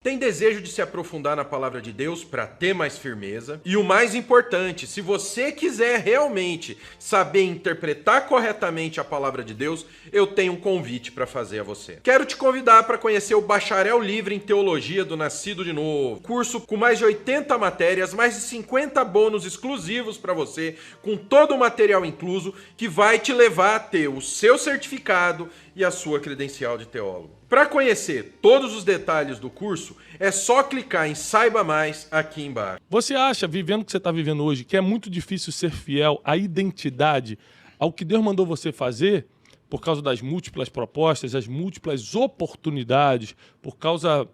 Tem desejo de se aprofundar na palavra de Deus para ter mais firmeza? E o mais importante, se você quiser realmente saber interpretar corretamente a palavra de Deus, eu tenho um convite para fazer a você. Quero te convidar para conhecer o Bacharel Livre em Teologia do Nascido de Novo. Curso com mais de 80 matérias, mais de 50 bônus exclusivos para você, com todo o material incluso, que vai te levar a ter o seu certificado e a sua credencial de teólogo. Para conhecer todos os detalhes do curso, é só clicar em Saiba Mais aqui embaixo. Você acha, vivendo o que você está vivendo hoje, que é muito difícil ser fiel à identidade, ao que Deus mandou você fazer, por causa das múltiplas propostas, as múltiplas oportunidades, por causa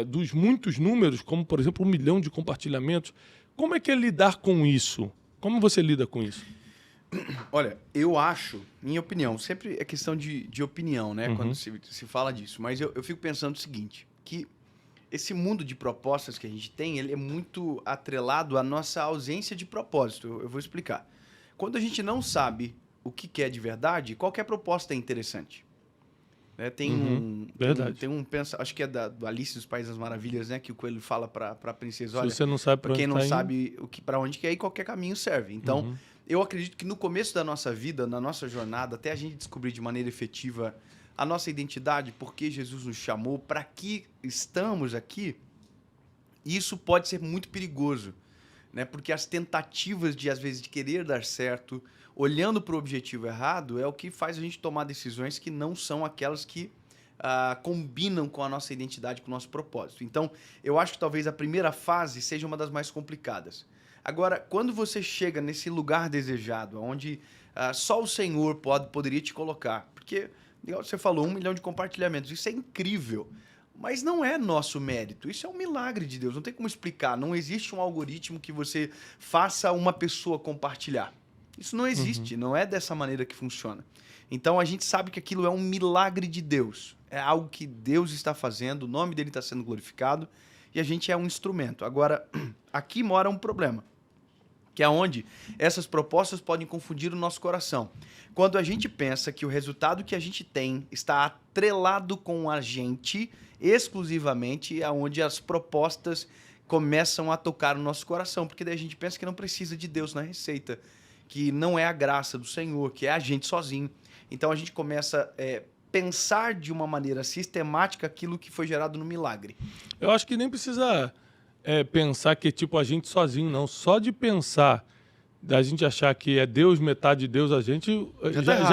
dos muitos números, como, por exemplo, 1 milhão de compartilhamentos? Como é que é lidar com isso? Como você lida com isso? Olha, eu acho, minha opinião, sempre é questão de opinião, né? Quando se fala disso. Mas eu fico pensando o seguinte, que esse mundo de propostas que a gente tem, ele é muito atrelado à nossa ausência de propósito. Eu vou explicar. Quando a gente não sabe o que quer de verdade, qualquer proposta é interessante. Né? Verdade. Acho que é do Alice dos Países das Maravilhas, né? Que o coelho fala para a princesa, olha, se você não sabe para quem não tá sabe para onde quer ir, qualquer caminho serve. Então, eu acredito que no começo da nossa vida, na nossa jornada, até a gente descobrir de maneira efetiva a nossa identidade, por que Jesus nos chamou, para que estamos aqui, isso pode ser muito perigoso, né? Porque as tentativas de, às vezes, de querer dar certo, olhando para o objetivo errado, é o que faz a gente tomar decisões que não são aquelas que combinam com a nossa identidade, com o nosso propósito. Então, eu acho que talvez a primeira fase seja uma das mais complicadas. Agora, quando você chega nesse lugar desejado, onde só o Senhor poderia te colocar, porque, igual você falou, 1 milhão de compartilhamentos, isso é incrível, mas não é nosso mérito, isso é um milagre de Deus, não tem como explicar, não existe um algoritmo que você faça uma pessoa compartilhar. Isso não existe, não é dessa maneira que funciona. Então, a gente sabe que aquilo é um milagre de Deus, é algo que Deus está fazendo, o nome dele está sendo glorificado, e a gente é um instrumento. Agora, aqui mora um problema, que é onde essas propostas podem confundir o nosso coração. Quando a gente pensa que o resultado que a gente tem está atrelado com a gente, exclusivamente, é onde as propostas começam a tocar o nosso coração, porque daí a gente pensa que não precisa de Deus na receita, que não é a graça do Senhor, que é a gente sozinho. Então a gente começa a pensar de uma maneira sistemática aquilo que foi gerado no milagre. Eu acho que nem precisa pensar que é tipo a gente sozinho, não. Só de pensar, da gente achar que é Deus, metade de Deus, a gente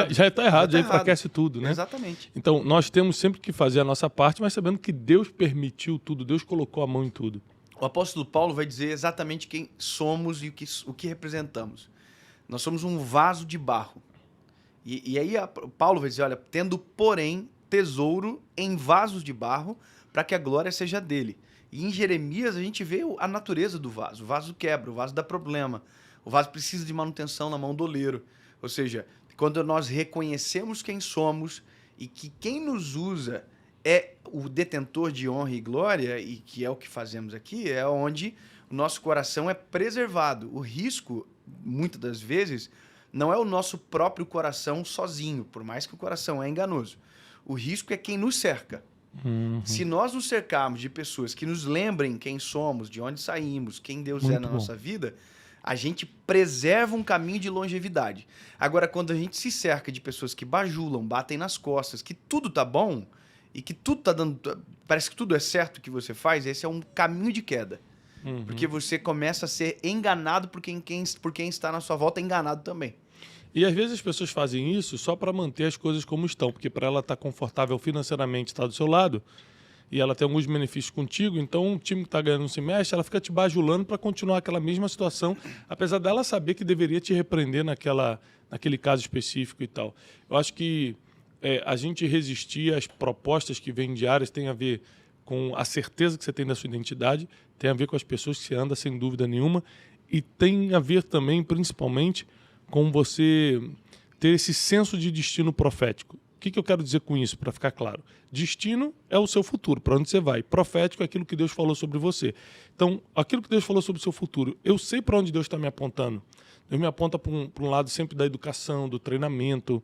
já está errado, já enfraquece tudo, né? Exatamente. Então, nós temos sempre que fazer a nossa parte, mas sabendo que Deus permitiu tudo, Deus colocou a mão em tudo. O apóstolo Paulo vai dizer exatamente quem somos e o que representamos. Nós somos um vaso de barro. E aí Paulo vai dizer, olha, tendo, porém, tesouro em vasos de barro, para que a glória seja dele. E em Jeremias a gente vê a natureza do vaso. O vaso quebra, o vaso dá problema. O vaso precisa de manutenção na mão do oleiro. Ou seja, quando nós reconhecemos quem somos e que quem nos usa é o detentor de honra e glória, e que é o que fazemos aqui, é onde o nosso coração é preservado. O risco, muitas das vezes, não é o nosso próprio coração sozinho, por mais que o coração é enganoso. O risco é quem nos cerca. Se nós nos cercarmos de pessoas que nos lembrem quem somos, de onde saímos, quem Deus é na nossa vida, a gente preserva um caminho de longevidade. Agora, quando a gente se cerca de pessoas que bajulam, batem nas costas, que tudo tá bom e que tudo tá dando... Parece que tudo é certo que você faz, esse é um caminho de queda. Porque você começa a ser enganado por quem está na sua volta, enganado também. E às vezes as pessoas fazem isso só para manter as coisas como estão, porque para ela estar confortável financeiramente, estar do seu lado, e ela tem alguns benefícios contigo, então o time que está ganhando não se mexe, ela fica te bajulando para continuar aquela mesma situação, apesar dela saber que deveria te repreender naquele caso específico e tal. Eu acho que a gente resistir às propostas que vêm diárias tem a ver com a certeza que você tem da sua identidade, tem a ver com as pessoas que você anda, sem dúvida nenhuma, e tem a ver também, principalmente, com você ter esse senso de destino profético. O que eu quero dizer com isso, para ficar claro? Destino é o seu futuro, para onde você vai. Profético é aquilo que Deus falou sobre você. Então, aquilo que Deus falou sobre o seu futuro, eu sei para onde Deus está me apontando. Deus me aponta para um lado sempre da educação, do treinamento.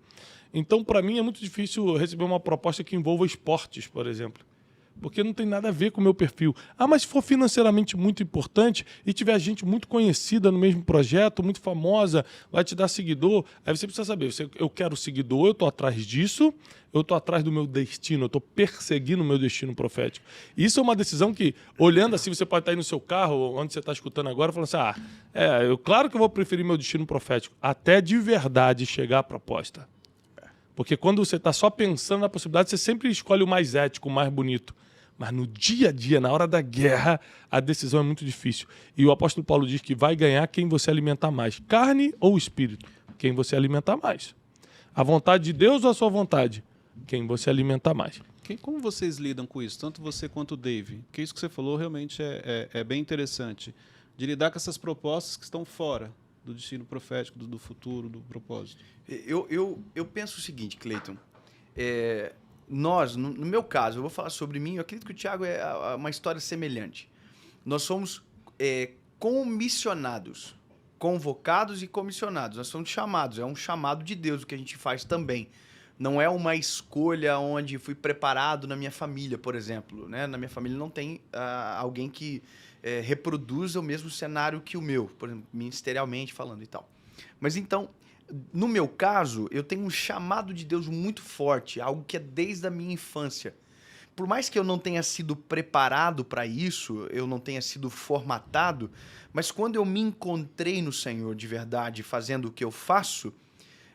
Então, para mim, é muito difícil receber uma proposta que envolva esportes, por exemplo. porque não tem nada a ver com o meu perfil. Ah, mas se for financeiramente muito importante e tiver gente muito conhecida no mesmo projeto, muito famosa, vai te dar seguidor, aí você precisa saber, eu quero seguidor, eu estou atrás disso, eu estou atrás do meu destino, eu estou perseguindo o meu destino profético. Isso é uma decisão que, olhando assim, você pode estar aí no seu carro, onde você está escutando agora, falando assim, claro que eu vou preferir meu destino profético, até de verdade chegar à proposta. Porque quando você está só pensando na possibilidade, você sempre escolhe o mais ético, o mais bonito. Mas no dia a dia, na hora da guerra, a decisão é muito difícil. E o apóstolo Paulo diz que vai ganhar quem você alimentar mais. Carne ou espírito? Quem você alimentar mais. A vontade de Deus ou a sua vontade? Quem você alimentar mais. Como vocês lidam com isso? Tanto você quanto o Dave. Porque isso que você falou realmente é bem interessante. De lidar com essas propostas que estão fora do destino profético, do futuro, do propósito. Eu penso o seguinte, Cleiton. Nós, no meu caso, eu vou falar sobre mim, eu acredito que o Thiago é uma história semelhante. Nós somos comissionados, convocados e comissionados. Nós somos chamados, é um chamado de Deus o que a gente faz também. Não é uma escolha onde fui preparado na minha família, por exemplo. Né? Na minha família não tem alguém que reproduza o mesmo cenário que o meu, por exemplo, ministerialmente falando e tal. Mas então, no meu caso, eu tenho um chamado de Deus muito forte, algo que é desde a minha infância. Por mais que eu não tenha sido preparado para isso, eu não tenha sido formatado, mas quando eu me encontrei no Senhor de verdade, fazendo o que eu faço,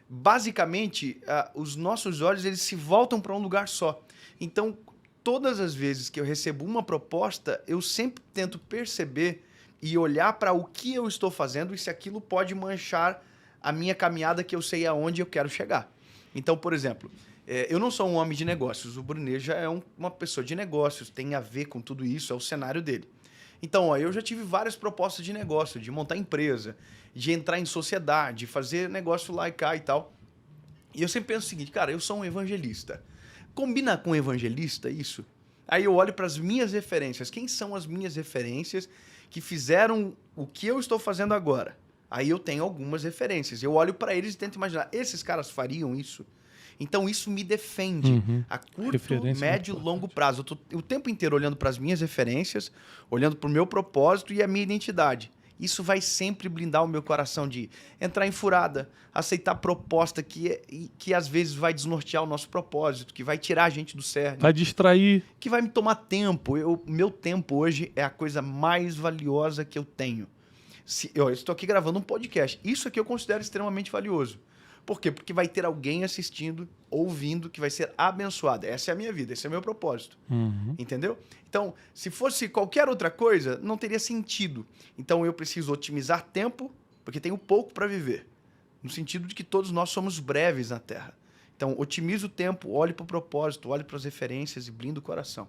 basicamente, os nossos olhos eles se voltam para um lugar só. Então, todas as vezes que eu recebo uma proposta, eu sempre tento perceber e olhar para o que eu estou fazendo e se aquilo pode manchar a minha caminhada, que eu sei aonde eu quero chegar. Então, por exemplo, eu não sou um homem de negócios, o Brunet já é uma pessoa de negócios, tem a ver com tudo isso, é o cenário dele. Então, eu já tive várias propostas de negócio, de montar empresa, de entrar em sociedade, fazer negócio lá e cá e tal. E eu sempre penso o seguinte, cara, eu sou um evangelista. Combina com evangelista isso? Aí eu olho para as minhas referências. Quem são as minhas referências que fizeram o que eu estou fazendo agora? Aí eu tenho algumas referências. Eu olho para eles e tento imaginar, esses caras fariam isso? Então isso me defende a curto, médio e longo prazo. Eu tô o tempo inteiro olhando para as minhas referências, olhando para o meu propósito e a minha identidade. Isso vai sempre blindar o meu coração de entrar em furada, aceitar proposta que às vezes vai desnortear o nosso propósito, que vai tirar a gente do cerne. Vai distrair. Que vai me tomar tempo. Meu tempo hoje é a coisa mais valiosa que eu tenho. Eu estou aqui gravando um podcast. Isso aqui eu considero extremamente valioso. Por quê? Porque vai ter alguém assistindo, ouvindo, que vai ser abençoado. Essa é a minha vida, esse é o meu propósito. Entendeu? Então, se fosse qualquer outra coisa, não teria sentido. Então, eu preciso otimizar tempo, porque tenho pouco para viver. No sentido de que todos nós somos breves na Terra. Então, otimize o tempo, olhe para o propósito, olhe para as referências e blinde o coração.